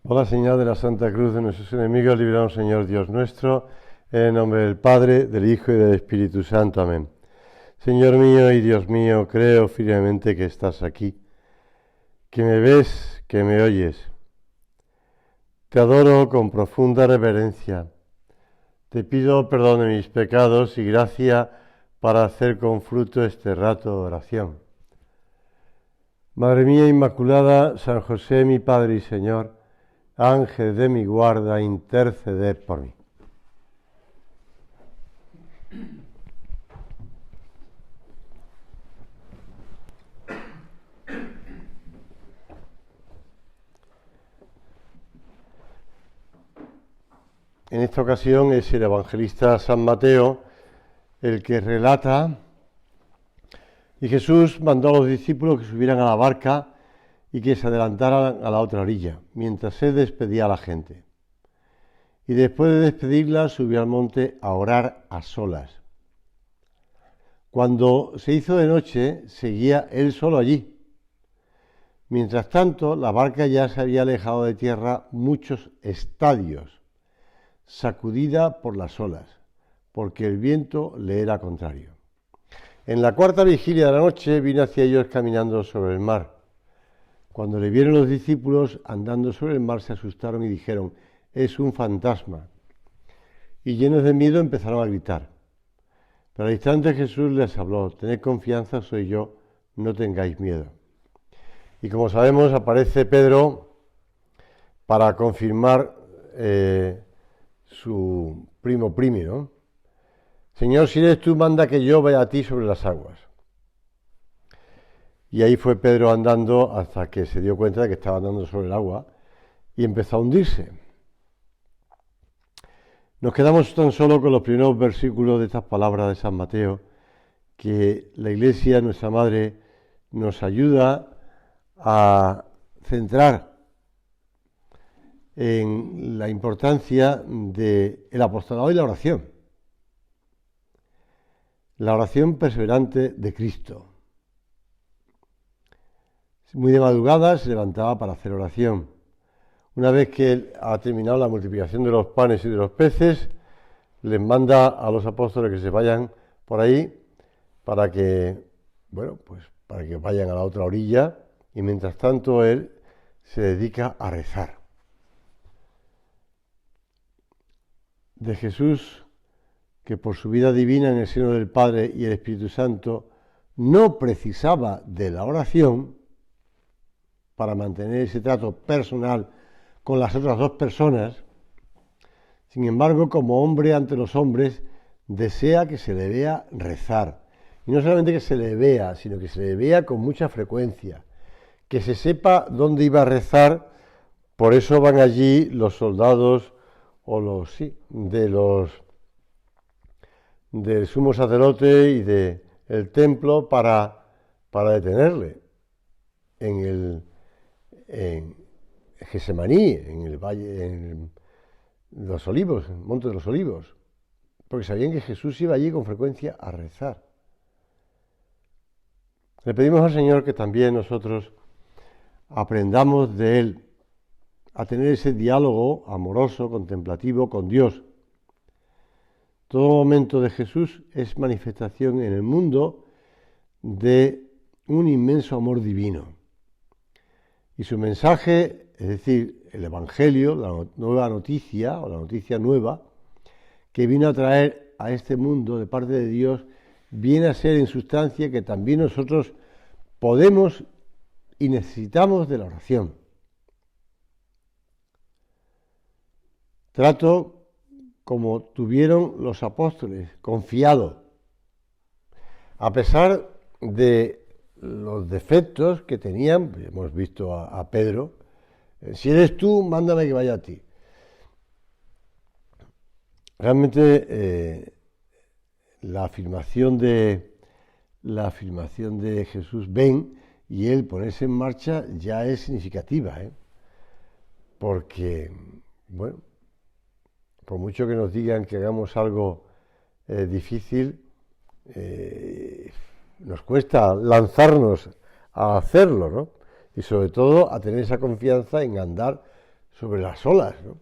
Por la señal de la Santa Cruz de nuestros enemigos, líbranos, Señor Dios nuestro, en el nombre del Padre, del Hijo y del Espíritu Santo. Amén. Señor mío y Dios mío, creo firmemente que estás aquí, que me ves, que me oyes. Te adoro con profunda reverencia. Te pido perdón de mis pecados y gracia para hacer con fruto este rato de oración. Madre mía Inmaculada, San José, mi Padre y Señor, Ángel de mi guarda, interceded por mí. En esta ocasión es el evangelista San Mateo el que relata, y Jesús mandó a los discípulos que subieran a la barca y que se adelantaran a la otra orilla, mientras él despedía a la gente. Y después de despedirla, subió al monte a orar a solas. Cuando se hizo de noche, seguía él solo allí. Mientras tanto, la barca ya se había alejado de tierra muchos estadios, sacudida por las olas, porque el viento le era contrario. En la cuarta vigilia de la noche vino hacia ellos caminando sobre el mar. Cuando le vieron los discípulos andando sobre el mar, se asustaron y dijeron: «Es un fantasma». Y llenos de miedo empezaron a gritar. Pero al instante Jesús les habló: «Tened confianza, soy yo, no tengáis miedo». Y como sabemos, aparece Pedro para confirmar su primo primi, ¿no? «Señor, si eres tú, manda que yo vaya a ti sobre las aguas». Y ahí fue Pedro andando hasta que se dio cuenta de que estaba andando sobre el agua y empezó a hundirse. Nos quedamos tan solo con los primeros versículos de estas palabras de San Mateo, que la Iglesia, nuestra Madre, nos ayuda a centrar en la importancia del apostolado y la oración. La oración perseverante de Cristo. Muy de madrugada se levantaba para hacer oración. Una vez que él ha terminado la multiplicación de los panes y de los peces, les manda a los apóstoles que se vayan por ahí para que vayan a la otra orilla, y mientras tanto él se dedica a rezar. De Jesús, que por su vida divina en el seno del Padre y el Espíritu Santo no precisaba de la oración para mantener ese trato personal con las otras dos personas, sin embargo, como hombre ante los hombres, desea que se le vea rezar. Y no solamente que se le vea, sino que se le vea con mucha frecuencia, que se sepa dónde iba a rezar. Por eso van allí los soldados del sumo sacerdote y del templo para detenerle en Gesemaní, en el valle, en los Olivos, en el Monte de los Olivos, porque sabían que Jesús iba allí con frecuencia a rezar. Le pedimos al Señor que también nosotros aprendamos de Él a tener ese diálogo amoroso, contemplativo con Dios. Todo momento de Jesús es manifestación en el mundo de un inmenso amor divino. Y su mensaje, es decir, el Evangelio, la nueva noticia o la noticia nueva, que vino a traer a este mundo de parte de Dios, viene a ser en sustancia que también nosotros podemos y necesitamos de la oración. Trato como tuvieron los apóstoles, confiado, a pesar de los defectos que tenían. Hemos visto a Pedro: si eres tú, mándame que vaya a ti. Realmente la afirmación de Jesús, ven, y él ponerse en marcha, ya es significativa, porque, bueno, por mucho que nos digan que hagamos algo difícil, nos cuesta lanzarnos a hacerlo, ¿no? Y sobre todo a tener esa confianza en andar sobre las olas, ¿no?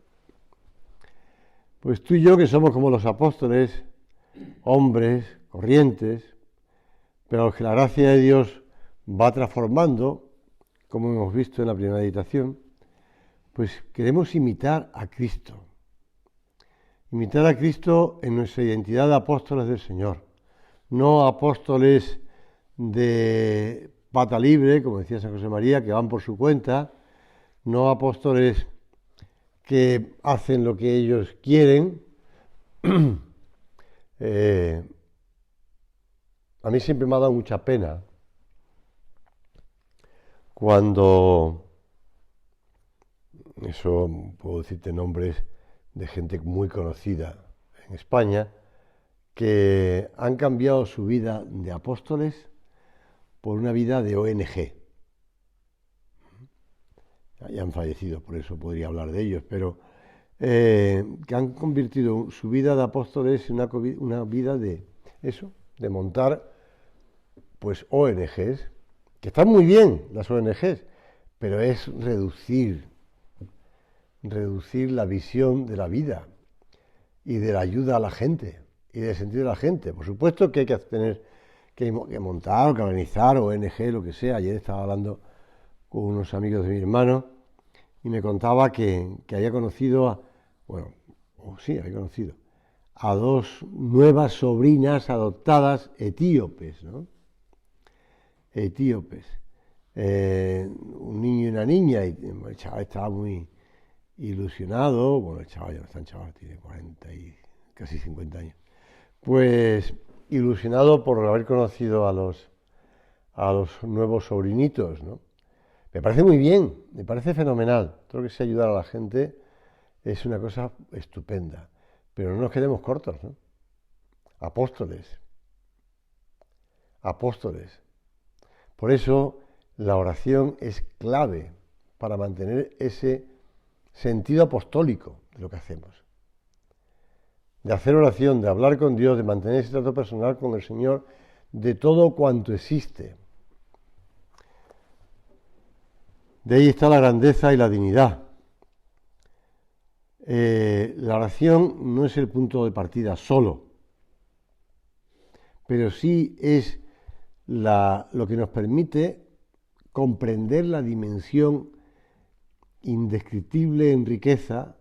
Pues tú y yo, que somos como los apóstoles, hombres, corrientes, pero a los que la gracia de Dios va transformando, como hemos visto en la primera meditación, pues queremos imitar a Cristo. Imitar a Cristo en nuestra identidad de apóstoles del Señor, no apóstoles de pata libre, como decía San José María, que van por su cuenta, no apóstoles que hacen lo que ellos quieren. A mí siempre me ha dado mucha pena cuando, eso puedo decirte nombres de gente muy conocida en España, que han cambiado su vida de apóstoles por una vida de ONG. Ya han fallecido, por eso podría hablar de ellos, pero que han convertido su vida de apóstoles en una vida de eso, de montar pues ONGs, que están muy bien las ONGs, pero es reducir la visión de la vida y de la ayuda a la gente y del sentido de la gente. Por supuesto que hay que tener que montar o que organizar ONG, lo que sea. Ayer estaba hablando con unos amigos de mi hermano y me contaba que había conocido había conocido a dos nuevas sobrinas adoptadas etíopes, ¿no? Etíopes. Un niño y una niña, y el chaval estaba muy ilusionado. Bueno, el chaval ya no está, el chaval tiene 40 y casi 50 años. Pues ilusionado por haber conocido a los nuevos sobrinitos, ¿no? Me parece muy bien, me parece fenomenal. Todo lo que sea ayudar a la gente es una cosa estupenda. Pero no nos quedemos cortos, ¿no? Apóstoles. Por eso la oración es clave para mantener ese sentido apostólico de lo que hacemos. De hacer oración, de hablar con Dios, de mantener ese trato personal con el Señor, de todo cuanto existe. De ahí está la grandeza y la dignidad. La oración no es el punto de partida solo, pero sí es lo que nos permite comprender la dimensión indescriptible en riqueza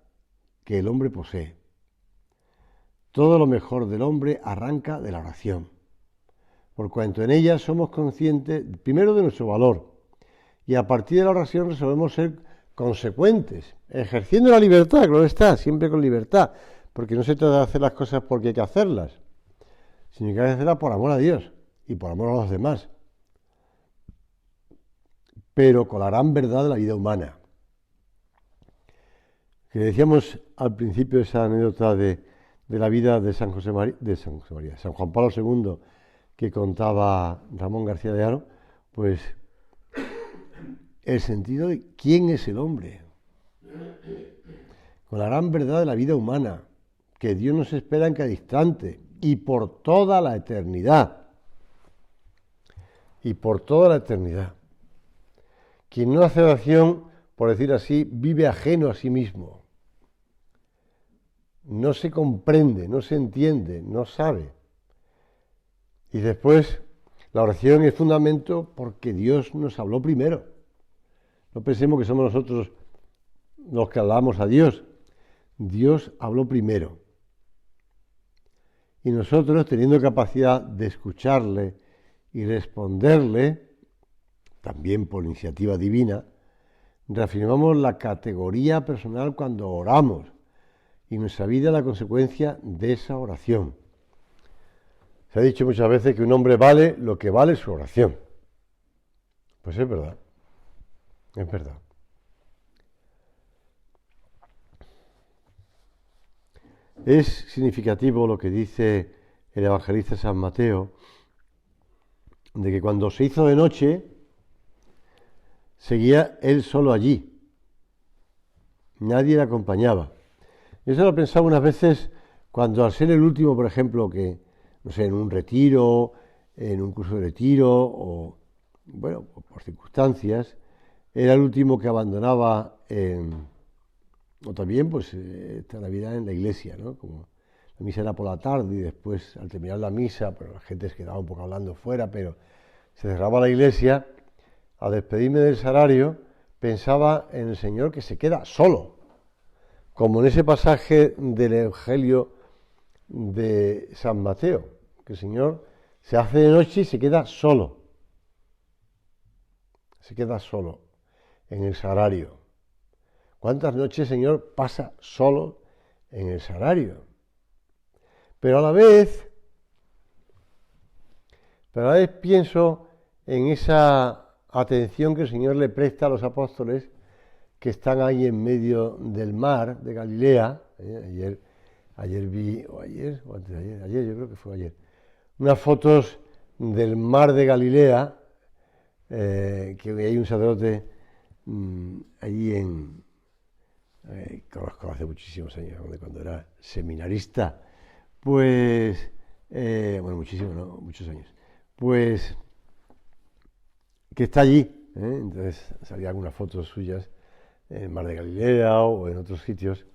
que el hombre posee. Todo lo mejor del hombre arranca de la oración, por cuanto en ella somos conscientes primero de nuestro valor, y a partir de la oración resolvemos ser consecuentes, ejerciendo la libertad, claro está, siempre con libertad, porque no se trata de hacer las cosas porque hay que hacerlas, sino que hay que hacerlas por amor a Dios y por amor a los demás, pero con la gran verdad de la vida humana. Que decíamos al principio esa anécdota de la vida de San Juan Pablo II, que contaba Ramón García de Haro, pues el sentido de quién es el hombre, con la gran verdad de la vida humana, que Dios nos espera en cada instante y por toda la eternidad. Y por toda la eternidad. Quien no hace oración, por decir así, vive ajeno a sí mismo. No se comprende, no se entiende, no sabe. Y después, la oración es fundamento porque Dios nos habló primero. No pensemos que somos nosotros los que hablamos a Dios. Dios habló primero. Y nosotros, teniendo capacidad de escucharle y responderle, también por iniciativa divina, reafirmamos la categoría personal cuando oramos y nuestra vida es la consecuencia de esa oración. Se ha dicho muchas veces que un hombre vale lo que vale su oración. Pues es verdad. Es verdad. Es significativo lo que dice el evangelista San Mateo, de que cuando se hizo de noche, seguía él solo allí. Nadie le acompañaba. Eso lo pensaba unas veces cuando al ser el último, por ejemplo, que, no sé, en un retiro, en un curso de retiro, o, bueno, por circunstancias, era el último que abandonaba O también, pues, esta Navidad en la iglesia, ¿no? Como la misa era por la tarde y después, al terminar la misa, pues la gente se quedaba un poco hablando fuera, pero se cerraba la iglesia. Al despedirme del salario, pensaba en el Señor que se queda solo, como en ese pasaje del Evangelio de San Mateo, que el Señor se hace de noche y se queda solo en el sagrario. ¿Cuántas noches, Señor, pasa solo en el sagrario? Pero a la vez pienso en esa atención que el Señor le presta a los apóstoles que están ahí en medio del mar de Galilea. Ayer vi, o antes de ayer, yo creo que fue ayer, unas fotos del mar de Galilea, que hay un sacerdote allí conozco hace muchísimos años, cuando era seminarista, pues, bueno, muchísimo, ¿no? Muchos años, pues, que está allí, entonces salían algunas fotos suyas en el mar de Galilea o en otros sitios,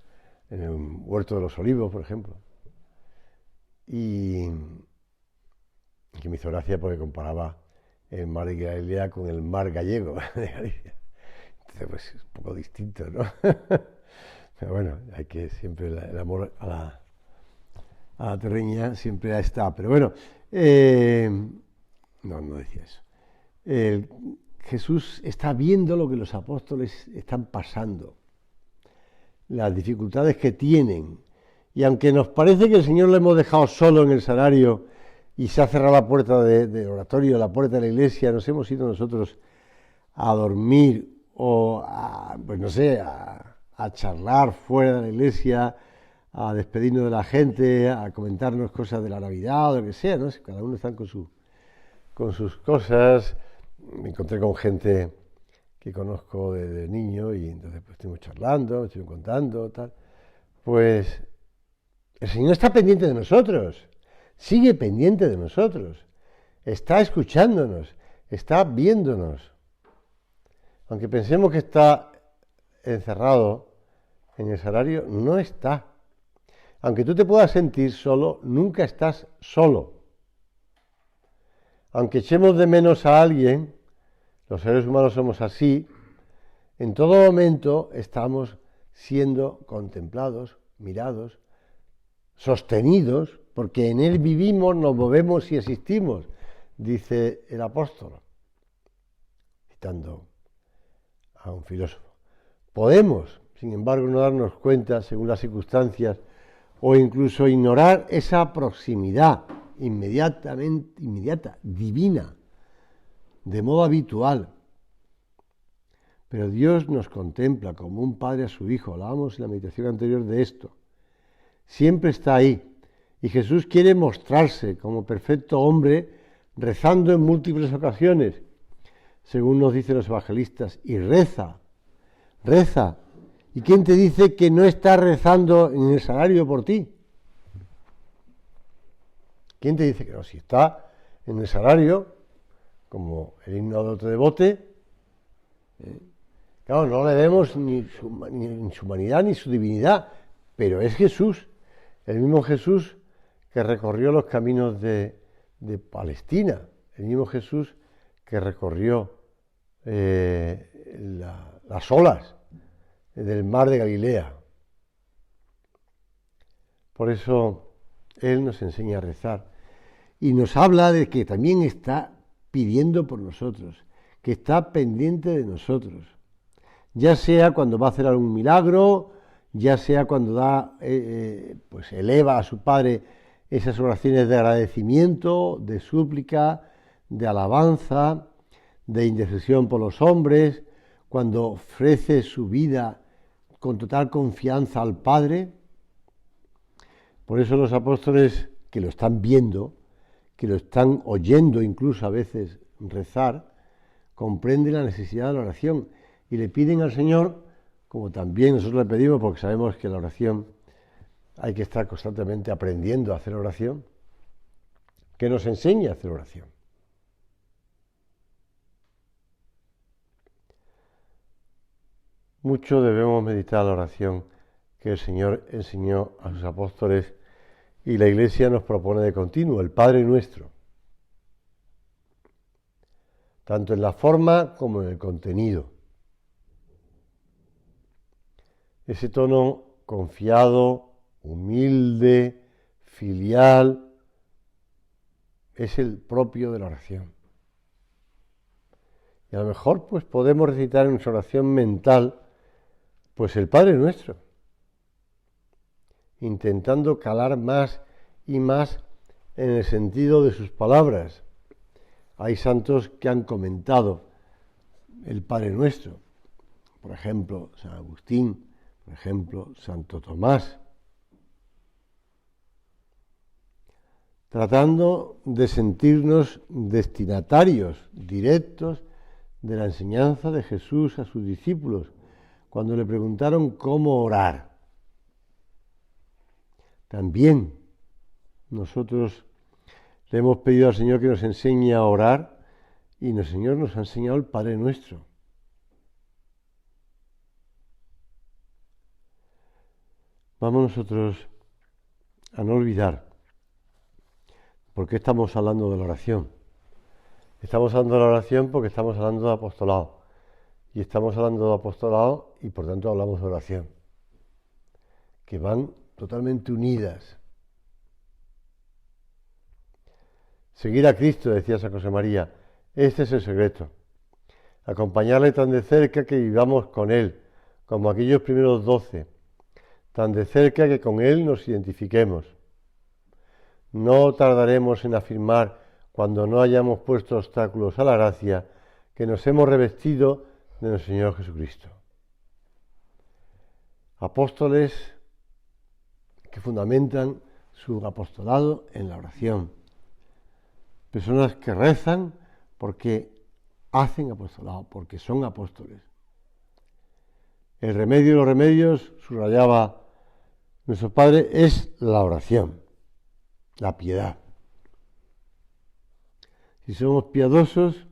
en el huerto de los olivos, por ejemplo, y que me hizo gracia porque comparaba el mar de Galilea con el mar gallego de Galicia. Entonces, pues es un poco distinto, ¿no? Pero bueno, hay que siempre el amor a la terreña siempre está. Pero bueno, no decía eso. Jesús está viendo lo que los apóstoles están pasando, las dificultades que tienen. Y aunque nos parece que el Señor lo hemos dejado solo en el sagrario y se ha cerrado la puerta del oratorio, la puerta de la iglesia, nos hemos ido nosotros a dormir o pues no sé, a charlar fuera de la iglesia, a despedirnos de la gente, a comentarnos cosas de la Navidad o lo que sea, ¿no? Cada uno está con sus cosas. Me encontré con gente que conozco desde niño y entonces pues estuvimos charlando, estuvimos contando, tal. Pues el Señor está pendiente de nosotros, sigue pendiente de nosotros, está escuchándonos, está viéndonos. Aunque pensemos que está encerrado en el sagrario, no está. Aunque tú te puedas sentir solo, nunca estás solo. Aunque echemos de menos a alguien, los seres humanos somos así, en todo momento estamos siendo contemplados, mirados, sostenidos, porque en Él vivimos, nos movemos y existimos, dice el apóstol, citando a un filósofo. Podemos, sin embargo, no darnos cuenta según las circunstancias o incluso ignorar esa proximidad inmediata, divina, de modo habitual. Pero Dios nos contempla como un padre a su hijo. Hablábamos en la meditación anterior de esto. Siempre está ahí. Y Jesús quiere mostrarse como perfecto hombre, rezando en múltiples ocasiones, según nos dicen los evangelistas, y reza. ¿Y quién te dice que no está rezando en el sagrario por ti? ¿Quién te dice que no? Si está en el sagrario, como el himno de otro devote, claro, no le vemos ni su humanidad ni su divinidad, pero es Jesús, el mismo Jesús que recorrió los caminos de Palestina, el mismo Jesús que recorrió las olas del mar de Galilea. Por eso Él nos enseña a rezar y nos habla de que también está pidiendo por nosotros, que está pendiente de nosotros, ya sea cuando va a hacer algún milagro, ya sea cuando pues eleva a su Padre esas oraciones de agradecimiento, de súplica, de alabanza, de intercesión por los hombres, cuando ofrece su vida con total confianza al Padre. Por eso los apóstoles que lo están viendo, que lo están oyendo incluso a veces rezar, comprenden la necesidad de la oración y le piden al Señor, como también nosotros le pedimos, porque sabemos que la oración hay que estar constantemente aprendiendo a hacer oración, que nos enseñe a hacer oración. Mucho debemos meditar la oración que el Señor enseñó a sus apóstoles y la Iglesia nos propone de continuo, el Padre Nuestro, tanto en la forma como en el contenido. Ese tono confiado, humilde, filial, es el propio de la oración. Y a lo mejor pues podemos recitar en nuestra oración mental pues el Padre Nuestro, intentando calar más y más en el sentido de sus palabras. Hay santos que han comentado el Padre Nuestro, por ejemplo, San Agustín, por ejemplo, Santo Tomás, tratando de sentirnos destinatarios directos de la enseñanza de Jesús a sus discípulos, cuando le preguntaron cómo orar. También nosotros le hemos pedido al Señor que nos enseñe a orar y el Señor nos ha enseñado el Padre Nuestro. Vamos nosotros a no olvidar por qué estamos hablando de la oración. Estamos hablando de la oración porque estamos hablando de apostolado. Y estamos hablando de apostolado y por tanto hablamos de oración, que van totalmente unidas. Seguir a Cristo, decía San José María, este es el secreto. Acompañarle tan de cerca que vivamos con Él, como aquellos primeros 12, tan de cerca que con Él nos identifiquemos. No tardaremos en afirmar, cuando no hayamos puesto obstáculos a la gracia, que nos hemos revestido de nuestro Señor Jesucristo. Apóstoles que fundamentan su apostolado en la oración. Personas que rezan porque hacen apostolado, porque son apóstoles. El remedio de los remedios, subrayaba nuestro Padre, es la oración, la piedad. Si somos piadosos,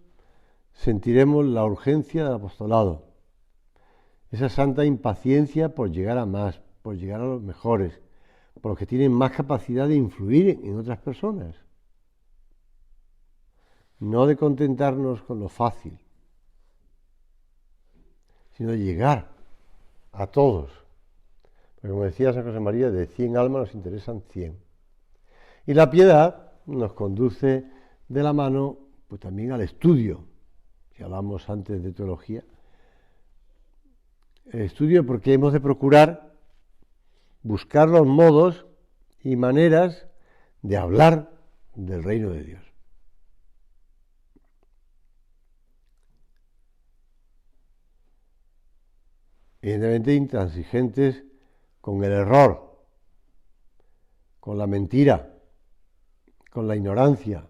sentiremos la urgencia del apostolado, esa santa impaciencia por llegar a más, por llegar a los mejores, por los que tienen más capacidad de influir en otras personas. No de contentarnos con lo fácil, sino de llegar a todos. Porque como decía San José María, de 100 almas nos interesan 100. Y la piedad nos conduce de la mano pues también al estudio. Si hablamos antes de teología, el estudio porque hemos de procurar buscar los modos y maneras de hablar del reino de Dios. Evidentemente intransigentes con el error, con la mentira, con la ignorancia,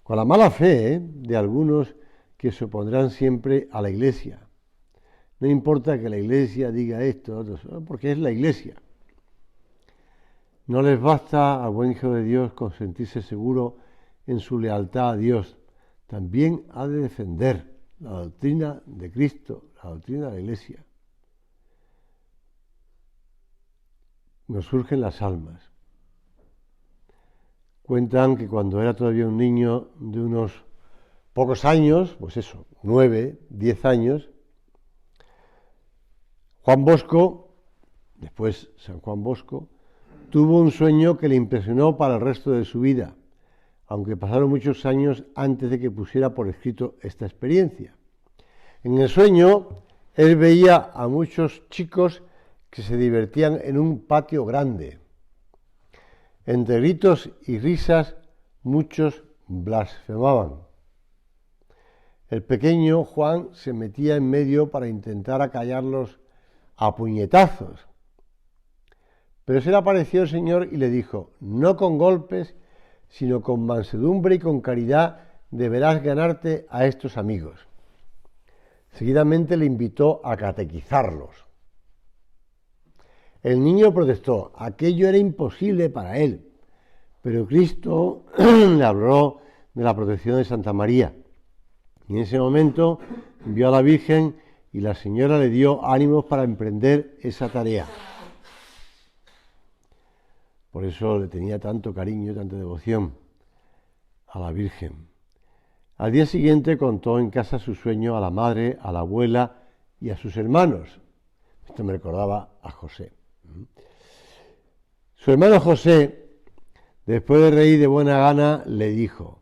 con la mala fe de algunos que se opondrán siempre a la Iglesia. No importa que la Iglesia diga esto, porque es la Iglesia. No les basta al buen hijo de Dios con sentirse seguro en su lealtad a Dios. También ha de defender la doctrina de Cristo, la doctrina de la Iglesia. Nos surgen las almas. Cuentan que cuando era todavía un niño de unos pocos años, pues eso, 9, 10 años, Juan Bosco, después San Juan Bosco, tuvo un sueño que le impresionó para el resto de su vida, aunque pasaron muchos años antes de que pusiera por escrito esta experiencia. En el sueño, él veía a muchos chicos que se divertían en un patio grande. Entre gritos y risas, muchos blasfemaban. El pequeño Juan se metía en medio para intentar acallarlos a puñetazos. Pero se le apareció el Señor y le dijo: no con golpes, sino con mansedumbre y con caridad deberás ganarte a estos amigos. Seguidamente le invitó a catequizarlos. El niño protestó, aquello era imposible para él, pero Cristo le habló de la protección de Santa María. Y en ese momento vio a la Virgen y la señora le dio ánimos para emprender esa tarea. Por eso le tenía tanto cariño, tanta devoción a la Virgen. Al día siguiente contó en casa su sueño a la madre, a la abuela y a sus hermanos. Esto me recordaba a José. Su hermano José, después de reír de buena gana, le dijo: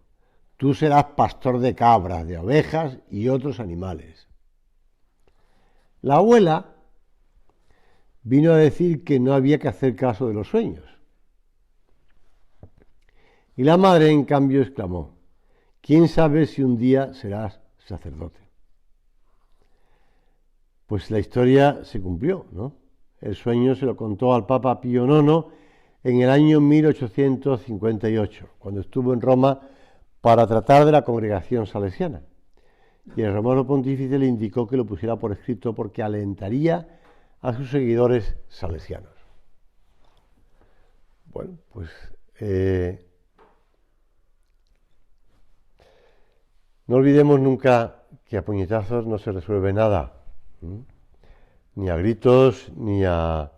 tú serás pastor de cabras, de ovejas y otros animales. La abuela vino a decir que no había que hacer caso de los sueños. Y la madre, en cambio, exclamó: ¿quién sabe si un día serás sacerdote? Pues la historia se cumplió, ¿no? El sueño se lo contó al Papa Pío IX en el año 1858, cuando estuvo en Roma para tratar de la congregación salesiana. Y el romano pontífice le indicó que lo pusiera por escrito porque alentaría a sus seguidores salesianos. Bueno, pues no olvidemos nunca que a puñetazos no se resuelve nada, ni a gritos, ni a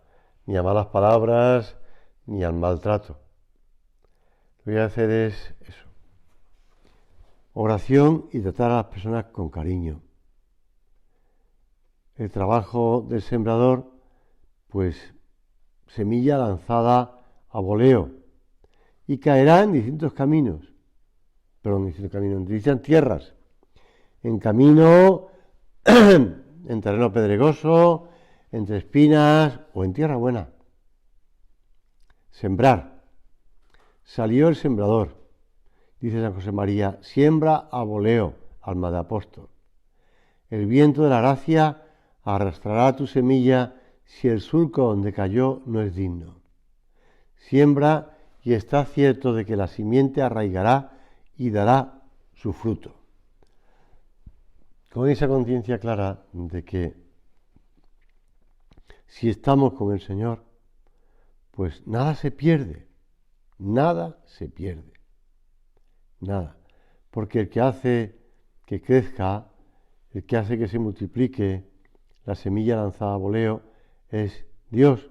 malas palabras, ni al maltrato. Lo que voy a hacer es eso: oración y tratar a las personas con cariño. El trabajo del sembrador, pues semilla lanzada a voleo y caerá en distintos caminos, en distintas tierras, en camino, en terreno pedregoso, entre espinas o en tierra buena. Sembrar. Salió el sembrador, dice San José María: siembra a voleo, alma de apóstol. El viento de la gracia arrastrará tu semilla si el surco donde cayó no es digno. Siembra y está cierto de que la simiente arraigará y dará su fruto. Con esa conciencia clara de que si estamos con el Señor, pues nada se pierde, nada se pierde, nada. Porque el que hace que crezca, el que hace que se multiplique la semilla lanzada a voleo es Dios.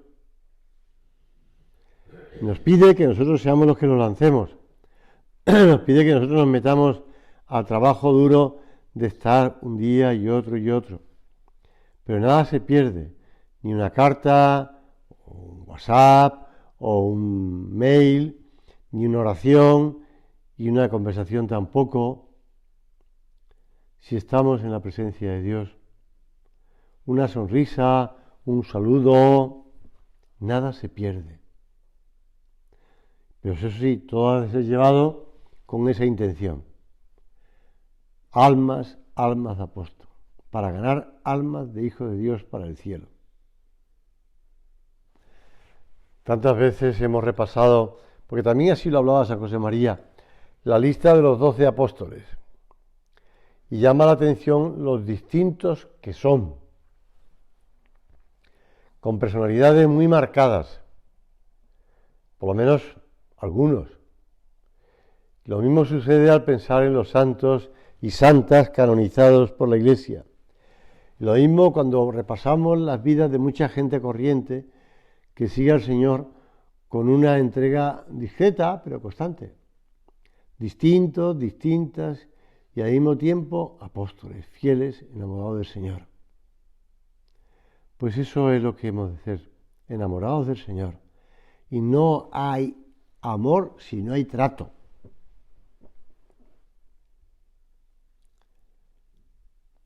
Nos pide que nosotros seamos los que lo lancemos. Nos pide que nosotros nos metamos al trabajo duro de estar un día y otro y otro. Pero nada se pierde, ni una carta, o un WhatsApp, o un mail, ni una oración y una conversación tampoco, si estamos en la presencia de Dios. Una sonrisa, un saludo, nada se pierde. Pero eso sí, todo ha de ser llevado con esa intención. Almas de apóstol, para ganar almas de hijos de Dios para el cielo. Tantas veces hemos repasado, porque también así lo hablaba San José María, la lista de los 12 apóstoles. Y llama la atención los distintos que son, con personalidades muy marcadas, por lo menos algunos. Lo mismo sucede al pensar en los santos y santas canonizados por la Iglesia. Lo mismo cuando repasamos las vidas de mucha gente corriente que sigue al Señor con una entrega discreta pero constante. Distintos, distintas y al mismo tiempo apóstoles, fieles, enamorados del Señor. Pues eso es lo que hemos de ser, enamorados del Señor. Y no hay amor si no hay trato.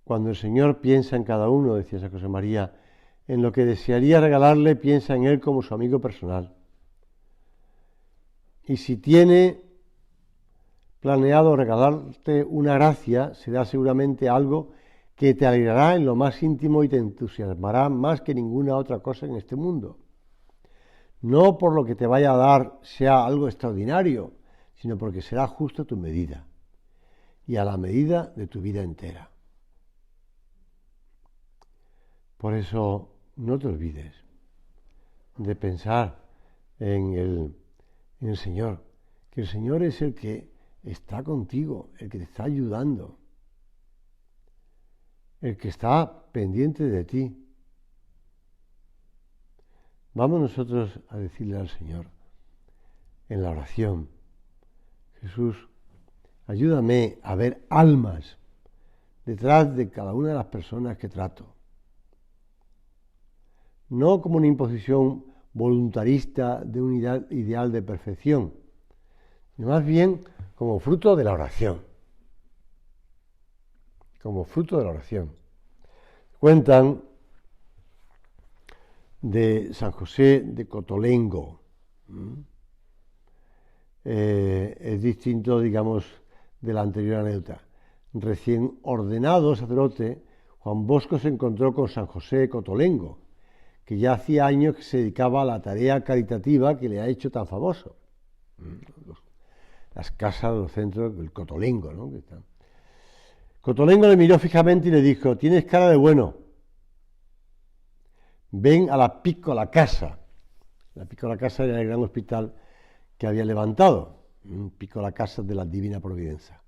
Cuando el Señor piensa en cada uno, decía San José María, en lo que desearía regalarle, piensa en él como su amigo personal. Y si tiene planeado regalarte una gracia, será seguramente algo que te alegrará en lo más íntimo y te entusiasmará más que ninguna otra cosa en este mundo. No por lo que te vaya a dar sea algo extraordinario, sino porque será justo a tu medida y a la medida de tu vida entera. Por eso no te olvides de pensar en el Señor, que el Señor es el que está contigo, el que te está ayudando. el que está pendiente de ti. Vamos nosotros a decirle al Señor en la oración: Jesús, ayúdame a ver almas detrás de cada una de las personas que trato. No como una imposición voluntarista de un ideal de perfección, sino más bien como fruto de la oración. Como fruto de la oración. Cuentan de San José de Cotolengo. Es distinto, digamos, de la anterior anécdota. Recién ordenado sacerdote, Juan Bosco se encontró con San José de Cotolengo, que ya hacía años que se dedicaba a la tarea caritativa que le ha hecho tan famoso. Las casas, los centros, el Cotolengo, ¿no? Cotolengo le miró fijamente y le dijo: tienes cara de bueno, ven a la Piccola Casa. La Piccola Casa era el gran hospital que había levantado, Piccola Casa de la Divina Providencia.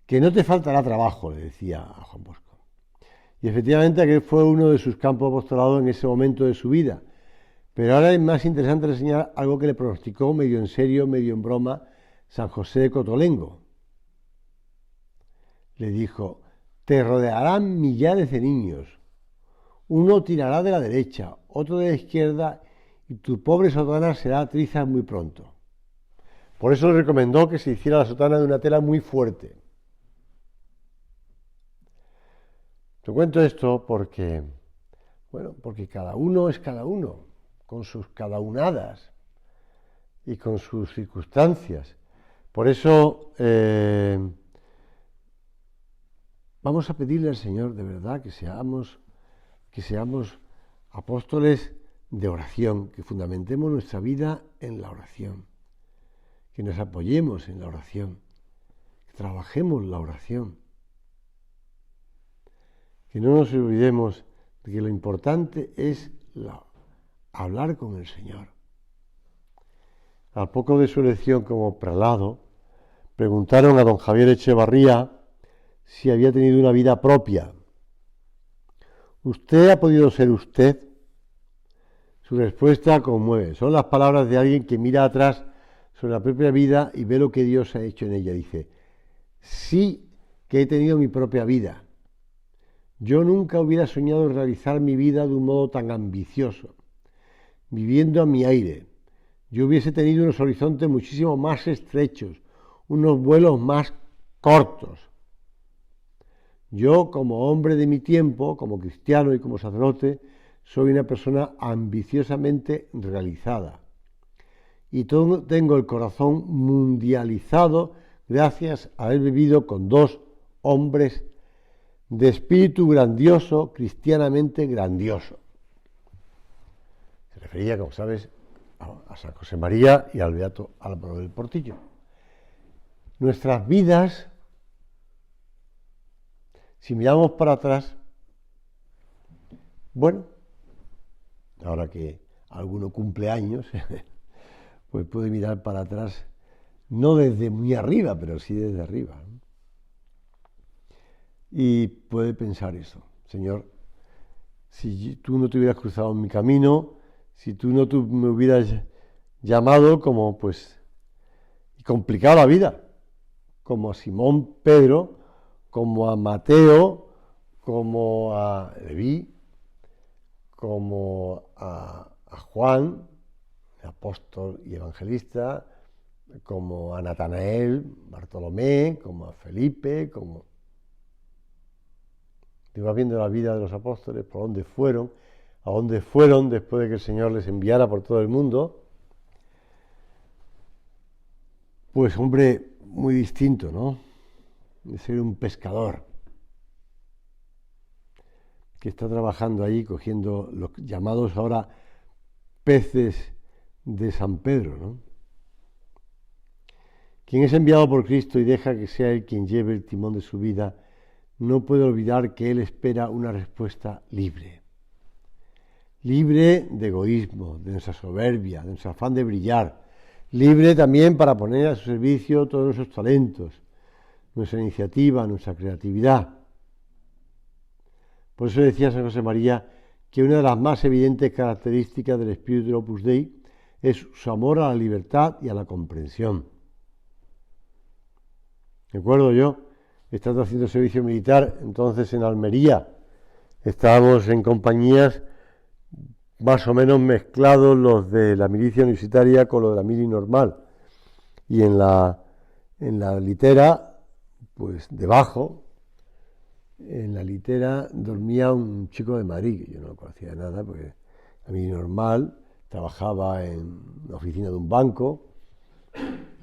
Que no te faltará trabajo, le decía a Juan Bosco. Y efectivamente aquel fue uno de sus campos apostolados en ese momento de su vida. Pero ahora es más interesante reseñar algo que le pronosticó medio en serio, medio en broma, San José de Cotolengo. Le dijo: te rodearán millares de niños. Uno tirará de la derecha, otro de la izquierda, y tu pobre sotana será trizas muy pronto. Por eso le recomendó que se hiciera la sotana de una tela muy fuerte. Te cuento esto porque cada uno es cada uno, con sus cadaunadas y con sus circunstancias. Por eso vamos a pedirle al Señor de verdad que seamos apóstoles de oración, que fundamentemos nuestra vida en la oración, que nos apoyemos en la oración, que trabajemos la oración, que no nos olvidemos de que lo importante es hablar con el Señor. Al poco de su elección como prelado, preguntaron a don Javier Echevarría si había tenido una vida propia. ¿Usted ha podido ser usted? Su respuesta conmueve. Son las palabras de alguien que mira atrás sobre la propia vida y ve lo que Dios ha hecho en ella. Dice: sí que he tenido mi propia vida. Yo nunca hubiera soñado realizar mi vida de un modo tan ambicioso, viviendo a mi aire. Yo hubiese tenido unos horizontes muchísimo más estrechos, unos vuelos más cortos. Yo, como hombre de mi tiempo, como cristiano y como sacerdote, soy una persona ambiciosamente realizada. Y tengo el corazón mundializado gracias a haber vivido con dos hombres de espíritu grandioso, cristianamente grandioso. Se refería, como sabes, a San José María y al beato Álvaro del Portillo. Nuestras vidas, si miramos para atrás, bueno, ahora que alguno cumple años, pues puede mirar para atrás, no desde muy arriba, pero sí desde arriba, ¿no? Y puede pensar eso: Señor, si tú no te hubieras cruzado en mi camino, si tú no me hubieras llamado, como pues, y complicado la vida, como a Simón Pedro, como a Mateo, como a Leví, como a Juan, apóstol y evangelista, como a Natanael, Bartolomé, como a Felipe, como... Y vas viendo la vida de los apóstoles, por dónde fueron, a dónde fueron después de que el Señor les enviara por todo el mundo. Pues hombre, muy distinto, ¿no? De ser un pescador que está trabajando ahí cogiendo los llamados ahora peces de San Pedro, ¿no? Quien es enviado por Cristo y deja que sea Él quien lleve el timón de su vida, no puede olvidar que Él espera una respuesta libre. Libre de egoísmo, de nuestra soberbia, de nuestro afán de brillar. Libre también para poner a su servicio todos nuestros talentos, nuestra iniciativa, nuestra creatividad. Por eso decía San José María que una de las más evidentes características del espíritu del Opus Dei es su amor a la libertad y a la comprensión. Recuerdo yo, estando haciendo servicio militar, entonces en Almería, estábamos en compañías más o menos mezclados los de la milicia universitaria con los de la mili normal. Y en la litera, pues debajo, en la litera dormía un chico de Madrid, que yo no lo conocía de nada, porque la mili normal trabajaba en la oficina de un banco.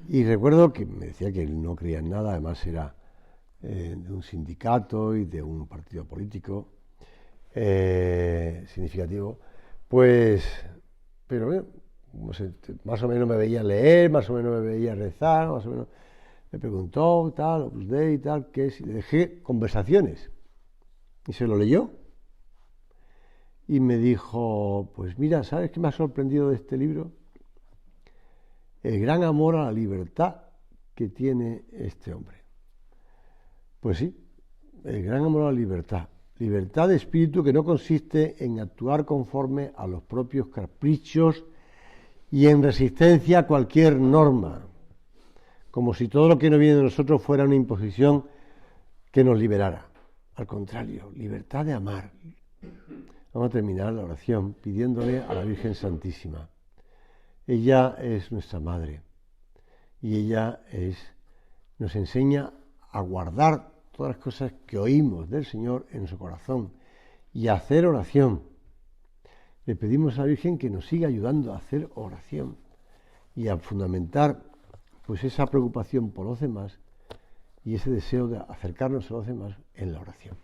Y recuerdo que me decía que él no creía en nada, además era de un sindicato y de un partido político significativo, pues, pero bueno, más o menos me veía leer, más o menos me veía rezar, más o menos me preguntó, tal, Opus Dei, tal, qué es, y le dejé Conversaciones, y se lo leyó, y me dijo, pues mira, ¿sabes qué me ha sorprendido de este libro? El gran amor a la libertad que tiene este hombre. Pues sí, el gran amor a la libertad. Libertad de espíritu que no consiste en actuar conforme a los propios caprichos y en resistencia a cualquier norma, como si todo lo que no viene de nosotros fuera una imposición que nos liberara. Al contrario, libertad de amar. Vamos a terminar la oración pidiéndole a la Virgen Santísima. Ella es nuestra madre y ella nos enseña a guardar todas las cosas que oímos del Señor en nuestro corazón y a hacer oración. Le pedimos a la Virgen que nos siga ayudando a hacer oración y a fundamentar pues esa preocupación por los demás y ese deseo de acercarnos a los demás en la oración.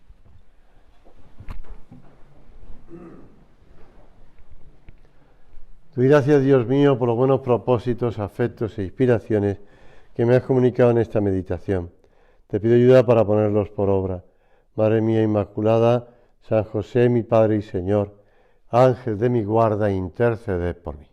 Doy gracias, Dios mío, por los buenos propósitos, afectos e inspiraciones que me has comunicado en esta meditación. Te pido ayuda para ponerlos por obra. Madre mía Inmaculada, San José, mi Padre y Señor, Ángel de mi guarda, interceded por mí.